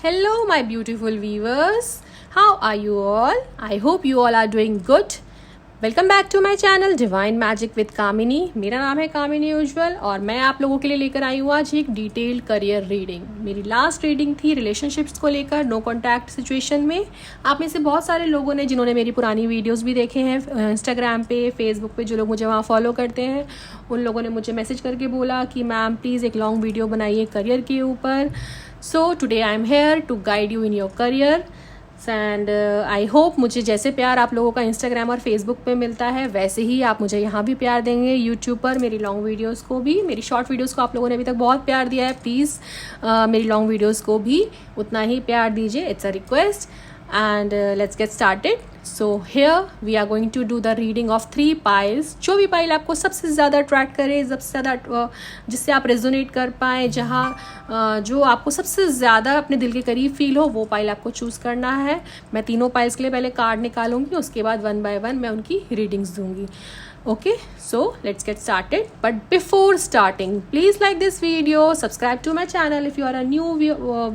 Hello, my beautiful viewers. How are you all? I hope you all are doing good. Welcome back to my channel divine magic with Kamini. मेरा नाम है कामिनी उज्ज्वल और मैं आप लोगों के लिए लेकर आई हूँ आज एक डिटेल्ड करियर रीडिंग। मेरी लास्ट रीडिंग थी रिलेशनशिप्स को लेकर, नो कॉन्टैक्ट सिचुएशन में। आप में से बहुत सारे लोगों ने जिन्होंने मेरी पुरानी वीडियोस भी देखे हैं इंस्टाग्राम पे, फेसबुक पे, जो लोग मुझे वहाँ फॉलो करते हैं, उन लोगों ने मुझे मैसेज करके बोला कि मैम प्लीज़ एक लॉन्ग वीडियो बनाइए करियर के ऊपर। So today I am here to guide you in your career and I hope मुझे जैसे प्यार आप लोगों का इंस्टाग्राम और फेसबुक पे मिलता है वैसे ही आप मुझे यहाँ भी प्यार देंगे यूट्यूब पर। मेरी लॉन्ग वीडियोस को भी, मेरी शॉर्ट वीडियोस को आप लोगों ने अभी तक बहुत प्यार दिया है, प्लीज़ मेरी लॉन्ग वीडियोस को भी उतना ही प्यार दीजिए। It's a request and let's get started. So here we are going to do the reading of 3 piles. जो भी पाइल आपको सबसे ज़्यादा अट्रैक्ट करे, सबसे ज़्यादा जिससे आप रेजोनेट कर पाएँ, जहाँ जो आपको सबसे ज़्यादा अपने दिल के करीब फील हो, वो पाइल आपको चूज़ करना है। मैं तीनों पाइल्स के लिए पहले कार्ड निकालूंगी, उसके बाद 1 बाय 1 मैं उनकी रीडिंग्स दूंगी। Okay, so let's get started. But before starting, please like this video, subscribe to my channel. If you are a new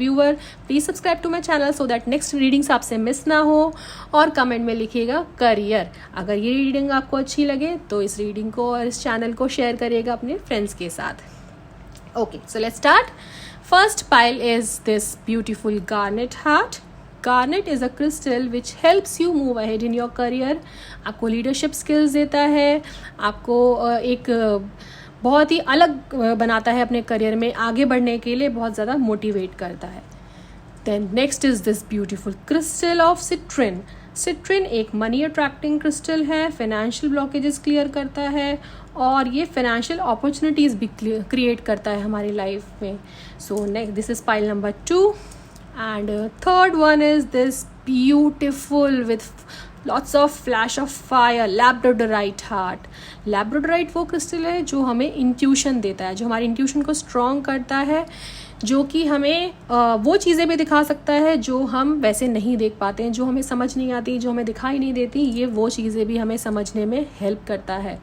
viewer, please subscribe to my channel so that next readings आपसे miss ना हो। और comment में लिखिएगा career. अगर ये reading आपको अच्छी लगे तो इस रीडिंग को और इस चैनल को शेयर करिएगा अपने फ्रेंड्स के साथ। Okay, so let's start. First pile is this beautiful garnet heart. Garnet is a crystal which helps you move ahead in your career. आपको लीडरशिप स्किल्स देता है, आपको एक बहुत ही अलग बनाता है अपने करियर में, आगे बढ़ने के लिए बहुत ज़्यादा मोटिवेट करता है। Then next is this beautiful crystal of citrine. Citrine एक मनी अट्रैक्टिंग क्रिस्टल है, फाइनेंशियल ब्लॉकेजेस क्लियर करता है और ये फाइनेंशियल अपॉर्चुनिटीज़ भी क्रिएट करता है हमारी लाइफ में। So next this is pile number 2 and third one is this beautiful with lots of flash of fire labradorite heart. labradorite वो क्रिस्टल है जो हमें इंट्यूशन देता है, जो हमारी इंट्यूशन को स्ट्रॉन्ग करता है, जो कि हमें वो चीज़ें भी दिखा सकता है जो हम वैसे नहीं देख पाते हैं, जो हमें समझ नहीं आती, जो हमें दिखाई नहीं देती, ये वो चीज़ें भी हमें समझने में हेल्प करता है।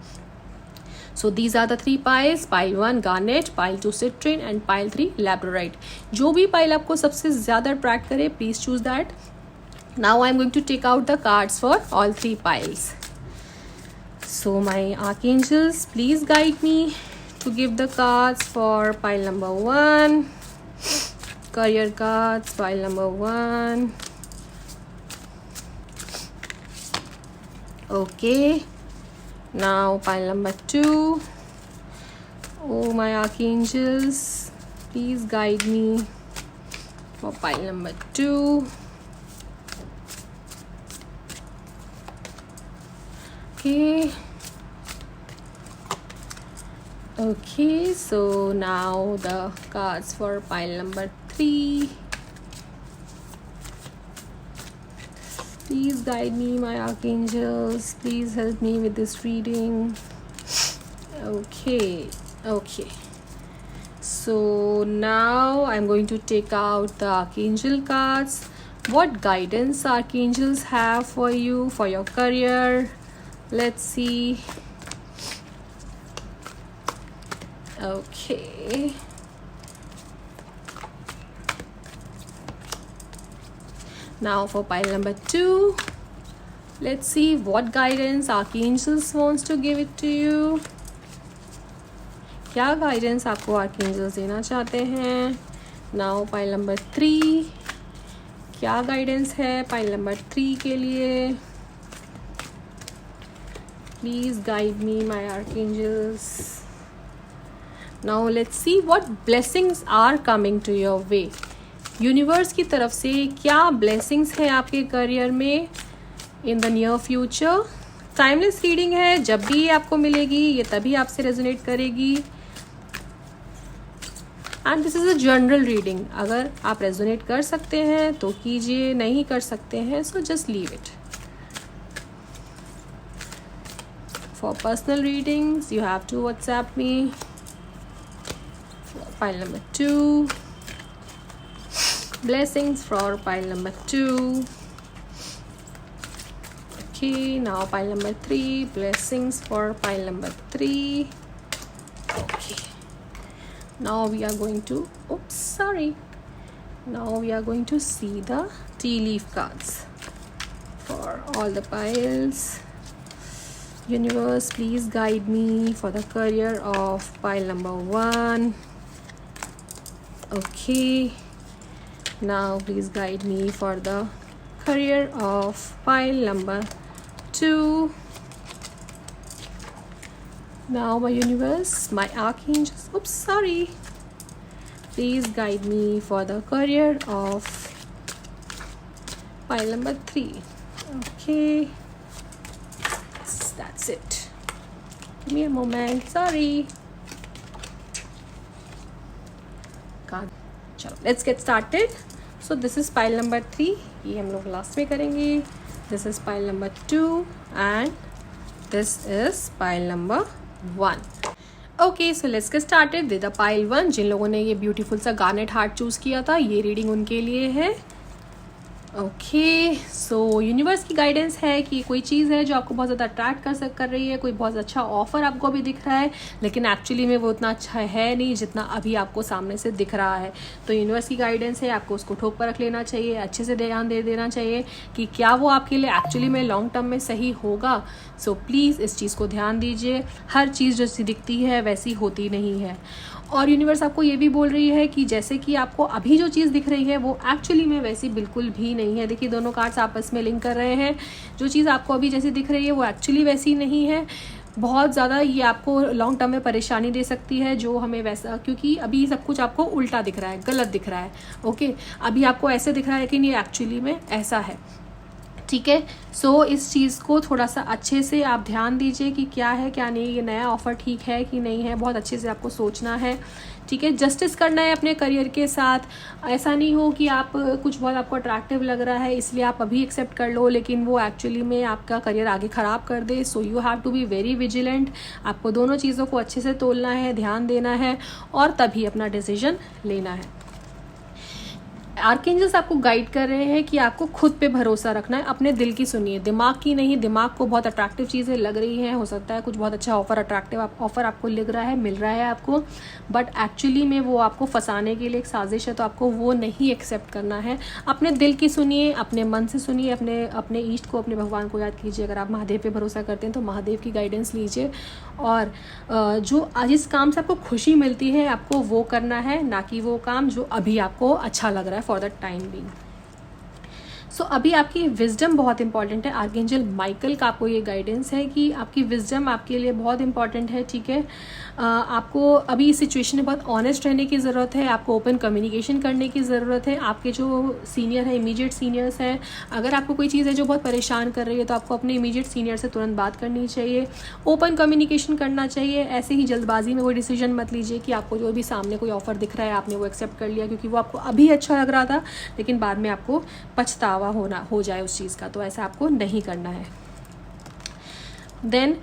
So these are the 3 piles. Pile 1 garnet, pile 2 citrine and pile 3 labradorite. जो भी पाइल आपको सबसे ज़्यादा अट्रैक्ट करे, please choose that. Now I am going to take out the cards for all 3 piles. So my archangels, please guide me to give the cards for pile number 1. Career cards, pile number 1. Okay. Now pile number 2. Oh my archangels, please guide me for pile number 2. Okay. Okay, so now the cards for pile number 3. Please guide me, my archangels. Please help me with this reading. Okay. So now I'm going to take out the archangel cards. What guidance archangels have for you for your career? Let's see. Okay. Now for pile number 2, let's see what guidance archangels wants to give it to you. क्या guidance आपको archangels देना चाहते हैं? Now pile number 3, क्या guidance है pile number 3 के लिए? Please guide me, my archangels. Now let's see what blessings are coming to your way. Universe की तरफ से क्या ब्लेसिंग्स हैं आपके करियर में in the near future. Timeless reading है, जब भी ये आपको मिलेगी ये तभी आपसे रेजोनेट करेगी and this is a general reading. अगर आप रेजोनेट कर सकते हैं तो कीजिए, नहीं कर सकते हैं so just leave it. For personal readings you have to WhatsApp me. Pile number 2, blessings for pile number 2. Okay, now pile number 3, blessings for pile number 3. Okay, now we are going to Now we are going to see the tea leaf cards for all the piles. Universe, please guide me for the career of pile number 1. Okay. Now please guide me for the career of pile number 2. Now my universe, my archangels, oops, sorry. Please guide me for the career of pile number 3. Okay. That's it. Give me a moment. Sorry. God. चलो, let's get started. So this is pile number 3. ये हम लोग last में करेंगे. This is pile number 2 and this is pile number 1. Okay, so let's get started with the pile 1. जिन लोगों ने ये beautiful सा गार्नेट हार्ट चूज़ किया था, ये रीडिंग उनके लिए है. ओके, सो यूनिवर्स की गाइडेंस है कि कोई चीज़ है जो आपको बहुत ज़्यादा अट्रैक्ट कर रही है, कोई बहुत अच्छा ऑफर आपको अभी दिख रहा है, लेकिन एक्चुअली में वो उतना अच्छा है नहीं जितना अभी आपको सामने से दिख रहा है. तो यूनिवर्स की गाइडेंस है, आपको उसको ठोक पर रख लेना चाहिए, अच्छे से ध्यान दे देना चाहिए कि क्या वो आपके लिए एक्चुअली में लॉन्ग टर्म में सही होगा. सो प्लीज़ इस चीज़ को ध्यान दीजिए. हर चीज़ जैसी दिखती है वैसी होती नहीं है. और यूनिवर्स आपको ये भी बोल रही है कि जैसे कि आपको अभी जो चीज़ दिख रही है वो एक्चुअली में वैसी बिल्कुल भी नहीं है. देखिए, दोनों कार्ड्स आपस में लिंक कर रहे हैं. जो चीज़ आपको अभी जैसी दिख रही है वो एक्चुअली वैसी नहीं है. बहुत ज़्यादा ये आपको लॉन्ग टर्म में परेशानी दे सकती है, जो हमें वैसा, क्योंकि अभी सब कुछ आपको उल्टा दिख रहा है, गलत दिख रहा है. ओके, अभी आपको ऐसे दिख रहा है लेकिन ये एक्चुअली में ऐसा है. ठीक है, सो इस चीज़ को थोड़ा सा अच्छे से आप ध्यान दीजिए कि क्या है क्या नहीं, ये नया ऑफ़र ठीक है कि नहीं है, बहुत अच्छे से आपको सोचना है. ठीक है, जस्टिस करना है अपने करियर के साथ. ऐसा नहीं हो कि आप कुछ बहुत आपको अट्रैक्टिव लग रहा है इसलिए आप अभी एक्सेप्ट कर लो, लेकिन वो एक्चुअली में आपका करियर आगे ख़राब कर दे. So you have to be very vigilant. आपको दोनों चीज़ों को अच्छे से तोलना है, ध्यान देना है और तभी अपना डिसीजन लेना है. आर्कएंजल्स आपको गाइड कर रहे हैं कि आपको खुद पे भरोसा रखना है, अपने दिल की सुनिए, दिमाग की नहीं. दिमाग को बहुत अट्रैक्टिव चीज़ें लग रही हैं, हो सकता है कुछ बहुत अच्छा अट्रैक्टिव ऑफर आपको लग रहा है, मिल रहा है आपको, बट एक्चुअली में वो आपको फंसाने के लिए एक साजिश है. तो आपको वो नहीं एक्सेप्ट करना है. अपने दिल की सुनिए, अपने मन से सुनिए, अपने ईष्ट को, अपने भगवान को याद कीजिए. अगर आप महादेव पे भरोसा करते हैं तो महादेव की गाइडेंस लीजिए और जो जिस काम से आपको खुशी मिलती है आपको वो करना है, ना कि वो काम जो अभी आपको अच्छा लग रहा है फॉर द टाइम बीइंग. सो अभी आपकी विजडम बहुत इंपॉर्टेंट है. आर्कएंजल माइकल का आपको ये गाइडेंस है कि आपकी विजडम आपके लिए बहुत इंपॉर्टेंट है. ठीक है, आपको अभी इस सिचुएशन में बहुत ऑनेस्ट रहने की ज़रूरत है. आपको ओपन कम्युनिकेशन करने की ज़रूरत है. आपके जो सीनियर है, इमीडिएट सीनियर्स हैं, अगर आपको कोई चीज़ है जो बहुत परेशान कर रही है तो आपको अपने इमीडिएट सीनियर से तुरंत बात करनी चाहिए, ओपन कम्युनिकेशन करना चाहिए. ऐसे ही जल्दबाजी में कोई डिसीजन मत लीजिए कि आपको जो भी सामने कोई ऑफर दिख रहा है आपने वो एक्सेप्ट कर लिया क्योंकि वो आपको अभी अच्छा लग रहा था, लेकिन बाद में आपको पछतावा हो जाए उस चीज़ का. तो ऐसा आपको नहीं करना है. देन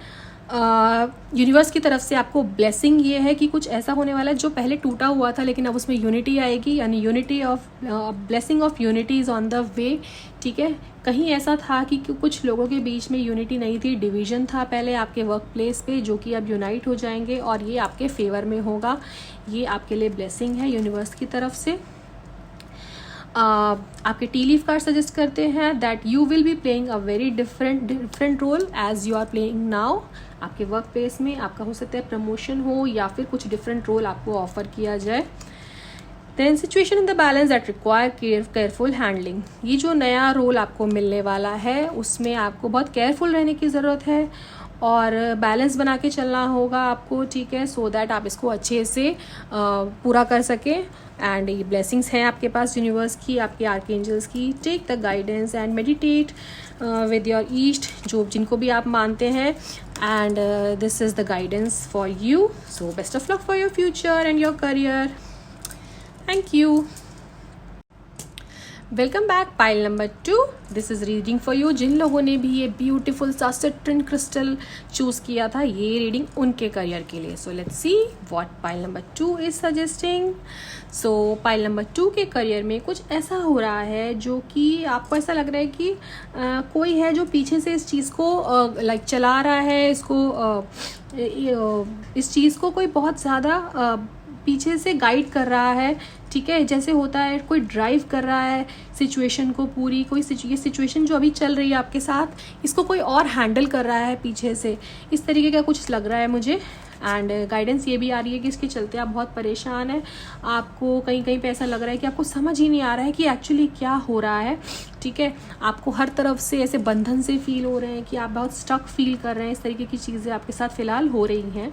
यूनिवर्स की तरफ से आपको ब्लेसिंग ये है कि कुछ ऐसा होने वाला है जो पहले टूटा हुआ था लेकिन अब उसमें यूनिटी आएगी, यानी unity of blessing of unity is on the way. ठीक है, कहीं ऐसा था कि कुछ लोगों के बीच में यूनिटी नहीं थी, डिवीजन था पहले आपके वर्क प्लेस पे, जो कि अब यूनाइट हो जाएंगे और ये आपके फेवर में होगा. ये आपके लिए ब्लेसिंग है यूनिवर्स की तरफ से. आपके टी लीफ कार्ड सजेस्ट करते हैं that you will be playing a very different role as you are playing now. आपके वर्क प्लेस में आपका हो सकता है प्रमोशन हो या फिर कुछ डिफरेंट रोल आपको ऑफर किया जाए. Then situation in the balance that require careful handling. ये जो नया रोल आपको मिलने वाला है उसमें आपको बहुत केयरफुल रहने की ज़रूरत है और बैलेंस बना के चलना होगा आपको. ठीक है, सो दैट आप इसको अच्छे से पूरा कर सकें. एंड ये ब्लेसिंग्स हैं आपके पास यूनिवर्स की, आपके आर्कएंजल्स की. Take the guidance and meditate with your ईस्ट, जिनको भी आप मानते हैं. And this is the guidance for you. So best of luck for your future and your career. Thank you. Welcome back. Pile number 2, this is reading for you. जिन लोगों ने भी ये ब्यूटीफुल सा सिट्रन क्रिस्टल चूज़ किया था, ये reading उनके करियर के लिए. सो let's see what pile number 2 is suggesting. So pile number 2 के करियर में कुछ ऐसा हो रहा है जो कि आपको ऐसा लग रहा है कि कोई है जो पीछे से इस चीज़ को लाइक चला रहा है, इस चीज़ को कोई बहुत ज़्यादा पीछे से गाइड कर रहा है. ठीक है। जैसे होता है कोई ड्राइव कर रहा है सिचुएशन को, पूरी कोई ये सिचुएशन जो अभी चल रही है आपके साथ, इसको कोई और हैंडल कर रहा है पीछे से, इस तरीके का कुछ लग रहा है मुझे। एंड गाइडेंस ये भी आ रही है कि इसके चलते आप बहुत परेशान हैं, आपको कहीं कहीं पे ऐसा लग रहा है कि आपको समझ ही नहीं आ रहा है कि एक्चुअली क्या हो रहा है, ठीक है। आपको हर तरफ से ऐसे बंधन से फील हो रहे हैं कि आप बहुत स्टक फील कर रहे हैं, इस तरीके की चीज़ें आपके साथ फ़िलहाल हो रही हैं।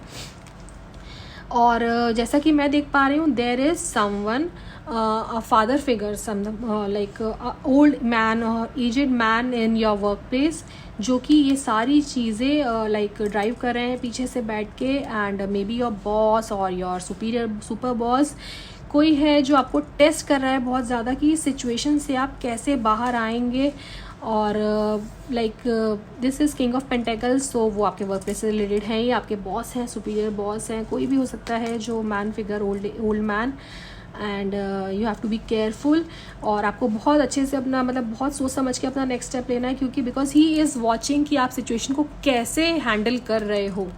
और जैसा कि मैं देख पा रही हूँ, there is someone, a father figure, some like old man or aged man in your workplace, जो कि ये सारी चीज़ें लाइक ड्राइव कर रहे हैं पीछे से बैठ के। And may be your boss और योर सुपर बॉस कोई है जो आपको टेस्ट कर रहा है बहुत ज़्यादा कि इस सिचुएशन से आप कैसे बाहर आएंगे। और like this is king of pentacles, तो वो आपके वर्क प्लेस से रिलेटेड हैं, ये आपके बॉस हैं, सुपीरियर बॉस हैं, कोई भी हो सकता है जो man figure, old man. And you have to be careful, और आपको बहुत अच्छे से अपना मतलब बहुत सोच समझ के अपना नेक्स्ट स्टेप लेना है, क्योंकि बिकॉज ही इज़ वॉचिंग कि आप सिचुएशन को कैसे हैंडल कर रहे हो।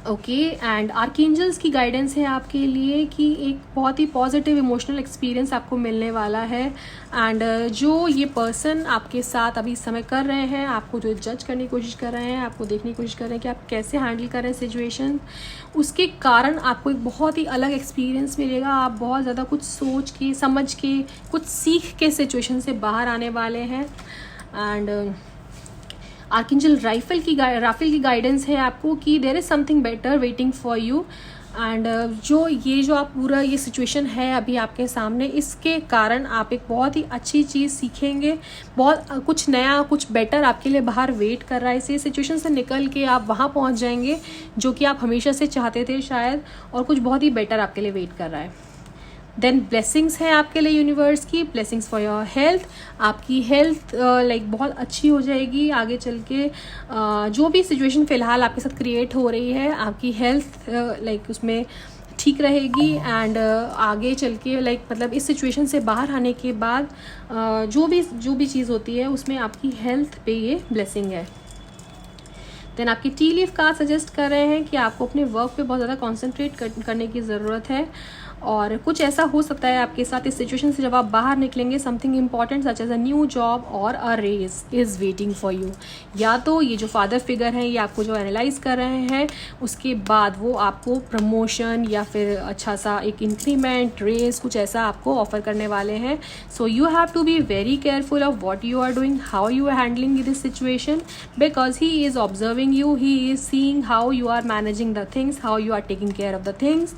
ओके। एंड आर्कएंजल्स की गाइडेंस है आपके लिए कि एक बहुत ही पॉजिटिव इमोशनल एक्सपीरियंस आपको मिलने वाला है। एंड जो ये पर्सन आपके साथ अभी समय कर रहे हैं, आपको जो जज करने की कोशिश कर रहे हैं, आपको देखने की कोशिश कर रहे हैं कि आप कैसे हैंडल कर रहे हैं सिचुएशन, उसके कारण आपको एक बहुत ही अलग एक्सपीरियंस मिलेगा। आप बहुत ज़्यादा कुछ सोच के, समझ के, कुछ सीख के सिचुएशन से बाहर आने वाले हैं। एंड आर्कएंजल राफेल की गाइडेंस है आपको कि there is something better waiting for you. And जो आप पूरा ये सिचुएशन है अभी आपके सामने, इसके कारण आप एक बहुत ही अच्छी चीज़ सीखेंगे, बहुत कुछ नया, कुछ बेटर आपके लिए बाहर वेट कर रहा है। इस सिचुएशन से निकल के आप वहाँ पहुँच जाएंगे जो कि आप हमेशा से चाहते थे शायद, और कुछ बहुत ही बेटर आपके लिए वेट कर रहा है। देन ब्लेसिंग्स है आपके लिए यूनिवर्स की, ब्लेसिंग्स फॉर योर हेल्थ। आपकी हेल्थ लाइक बहुत अच्छी हो जाएगी आगे चल के। जो भी सिचुएशन फ़िलहाल आपके साथ क्रिएट हो रही है, आपकी हेल्थ लाइक उसमें ठीक रहेगी। एंड आगे चल के लाइक मतलब इस सिचुएशन से बाहर आने के बाद जो भी चीज़ होती है उसमें आपकी हेल्थ पे ये ब्लेसिंग है। देन आपकी टी लीफ कार्ड सजेस्ट कर रहे हैं कि आपको अपने वर्क पे बहुत ज़्यादा कॉन्सेंट्रेट करने की ज़रूरत है, और कुछ ऐसा हो सकता है आपके साथ इस सिचुएशन से जब आप बाहर निकलेंगे, something important such as a new job और a raise is waiting for you. या तो ये जो फादर फिगर हैं ये आपको जो एनालाइज कर रहे हैं, उसके बाद वो आपको प्रमोशन या फिर अच्छा सा एक इंक्रीमेंट, रेस, कुछ ऐसा आपको ऑफर करने वाले हैं। So you have to be very careful of what you are doing, how you are handling this situation, because he is observing you, he is seeing how you are managing the things, how you are taking care of the things,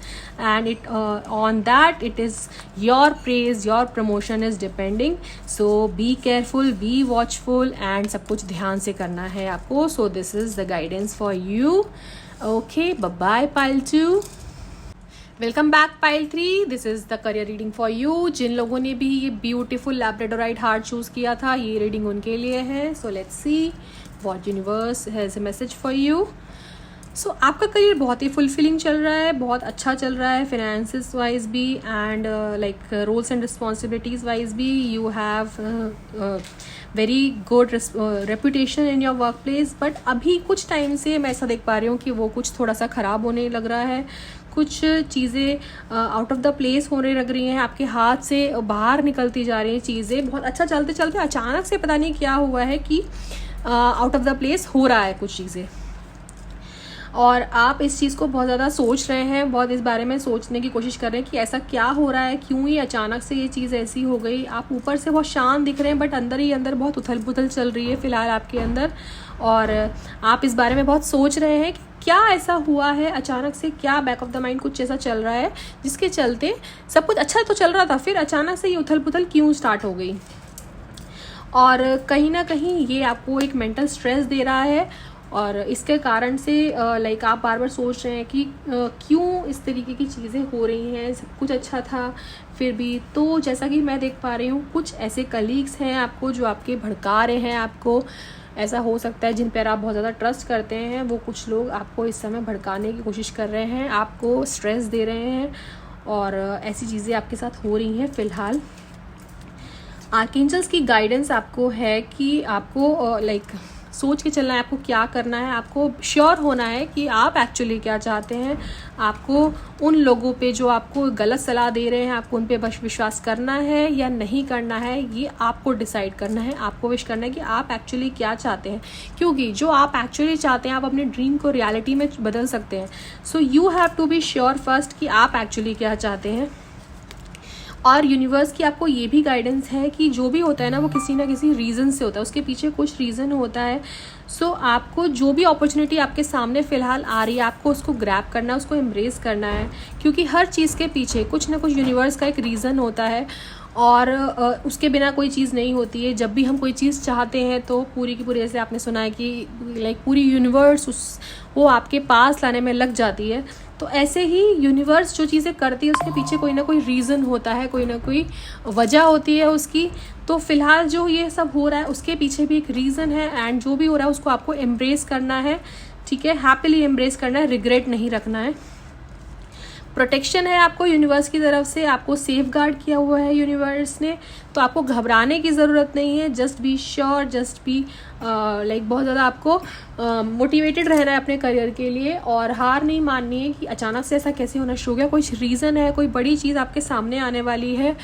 and it on that it is your praise, your promotion is depending. So be careful, be watchful, and सब कुछ ध्यान से करना है आपको। So this is the guidance for you. Okay, bye bye pile 2. Welcome back pile 3, this is the career reading for you. जिन लोगों ने भी ये ब्यूटीफुल लैब्राडोराइट हार्ट चूज़ किया था, ये रीडिंग उनके लिए है। So let's see what universe has a message for you. So आपका करियर बहुत ही फुलफिलिंग चल रहा है, बहुत अच्छा चल रहा है, फाइनेंसिस वाइज भी and like roles and responsibilities wise भी। You have very good reputation in your workplace, but अभी कुछ टाइम से मैं ऐसा देख पा रही हूँ कि वो कुछ थोड़ा सा ख़राब होने लग रहा है। कुछ चीज़ें आउट ऑफ द प्लेस होने लग रही हैं, आपके हाथ से बाहर निकलती जा रही हैं चीज़ें। बहुत अच्छा चलते चलते अचानक से पता नहीं क्या हुआ है कि आउट ऑफ द प्लेस हो रहा है कुछ चीज़ें, और आप इस चीज़ को बहुत ज़्यादा सोच रहे हैं, बहुत इस बारे में सोचने की कोशिश कर रहे हैं कि ऐसा क्या हो रहा है, क्यों ये अचानक से ये चीज़ ऐसी हो गई। आप ऊपर से बहुत शांत दिख रहे हैं, बट अंदर ही अंदर बहुत उथल पुथल चल रही है फ़िलहाल आपके अंदर, और आप इस बारे में बहुत सोच रहे हैं कि क्या ऐसा हुआ है अचानक से, क्या बैक ऑफ द माइंड कुछ ऐसा चल रहा है जिसके चलते सब कुछ अच्छा तो चल रहा था, फिर अचानक से ये उथल पुथल क्यों स्टार्ट हो गई। और कहीं ना कहीं ये आपको एक मेंटल स्ट्रेस दे रहा है, और इसके कारण से लाइक आप बार बार सोच रहे हैं कि क्यों इस तरीके की चीज़ें हो रही हैं, सब कुछ अच्छा था फिर भी। तो जैसा कि मैं देख पा रही हूँ, कुछ ऐसे कलीग्स हैं आपको जो आपके भड़का रहे हैं, आपको ऐसा हो सकता है जिन पर आप बहुत ज़्यादा ट्रस्ट करते हैं, वो कुछ लोग आपको इस समय भड़काने की कोशिश कर रहे हैं, आपको स्ट्रेस दे रहे हैं, और ऐसी चीज़ें आपके साथ हो रही हैं फ़िलहाल। आर्कएंजल्स की गाइडेंस आपको है कि आपको लाइक सोच के चलना है आपको क्या करना है, आपको श्योर होना है कि आप एक्चुअली क्या चाहते हैं। आपको उन लोगों पे जो आपको गलत सलाह दे रहे हैं, आपको उन पे बस विश्वास करना है या नहीं करना है, ये आपको डिसाइड करना है। आपको विश करना है कि आप एक्चुअली क्या चाहते हैं, क्योंकि जो आप एक्चुअली चाहते हैं आप अपने ड्रीम को रियलिटी में बदल सकते हैं। So you have to be sure first कि आप एक्चुअली क्या चाहते हैं। और यूनिवर्स की आपको ये भी गाइडेंस है कि जो भी होता है ना वो किसी ना किसी रीज़न से होता है, उसके पीछे कुछ रीज़न होता है। सो आपको जो भी अपॉर्चुनिटी आपके सामने फ़िलहाल आ रही है, आपको उसको ग्रैब करना है, उसको एम्ब्रेस करना है, क्योंकि हर चीज़ के पीछे कुछ ना कुछ यूनिवर्स का एक रीज़न होता है और उसके बिना कोई चीज़ नहीं होती है। जब भी हम कोई चीज़ चाहते हैं तो पूरी की पूरी, जैसे आपने सुना है कि पूरी यूनिवर्स वो आपके पास लाने में लग जाती है। तो ऐसे ही यूनिवर्स जो चीज़ें करती है उसके पीछे कोई ना कोई रीज़न होता है, कोई ना कोई वजह होती है उसकी। तो फिलहाल जो ये सब हो रहा है उसके पीछे भी एक रीज़न है, एंड जो भी हो रहा है उसको आपको एम्ब्रेस करना है, ठीक है, हैप्पीली एम्ब्रेस करना है, रिग्रेट नहीं रखना है। प्रोटेक्शन है आपको यूनिवर्स की तरफ से, आपको सेफ गार्ड किया हुआ है यूनिवर्स ने, तो आपको घबराने की ज़रूरत नहीं है। Just be sure, just be बहुत ज़्यादा आपको मोटिवेटेड रहना है अपने करियर के लिए, और हार नहीं माननी है कि अचानक से ऐसा कैसे होना शुरू हो गया। कुछ रीज़न है, कोई बड़ी चीज़ आपके सामने आने वाली है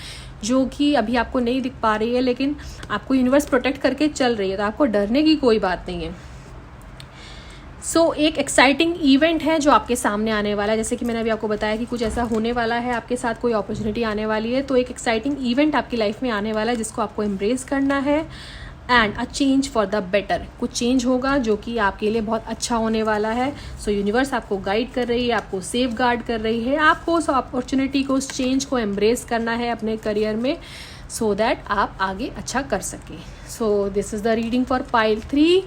जो कि अभी आपको नहीं दिख पा रही है, लेकिन आपको यूनिवर्स प्रोटेक्ट करके चल रही है, तो आपको डरने की कोई बात नहीं है। एक एक्साइटिंग इवेंट है जो आपके सामने आने वाला है, जैसे कि मैंने अभी आपको बताया कि कुछ ऐसा होने वाला है, आपके साथ कोई अपॉर्चुनिटी आने वाली है। तो एक एक्साइटिंग इवेंट आपकी लाइफ में आने वाला है जिसको आपको एम्ब्रेस करना है, and a change for the better. कुछ चेंज होगा जो कि आपके लिए बहुत अच्छा होने वाला है। यूनिवर्स आपको गाइड कर रही है, आपको सेफ गार्ड कर रही है, आपको उस अपॉर्चुनिटी को, उस चेंज को एम्ब्रेस करना है अपने करियर में, सो दैट आप आगे अच्छा कर सकें। This is the reading for pile 3।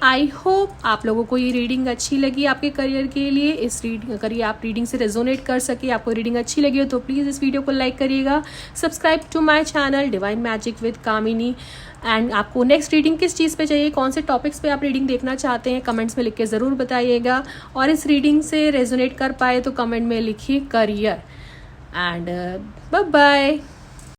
I hope आप लोगों को ये रीडिंग अच्छी लगी आपके करियर के लिए। इस रीडिंग, अगर ये आप रीडिंग से रेजोनेट कर सके, आपको रीडिंग अच्छी लगी हो तो प्लीज़ इस वीडियो को लाइक करिएगा, subscribe to my channel divine magic with Kamini. And आपको नेक्स्ट रीडिंग किस चीज़ पे चाहिए, कौन से टॉपिक्स पे आप रीडिंग देखना चाहते हैं, कमेंट्स में लिख के ज़रूर बताइएगा। और इस रीडिंग से रेजोनेट कर पाए तो कमेंट में लिखिए करियर। And bye bye.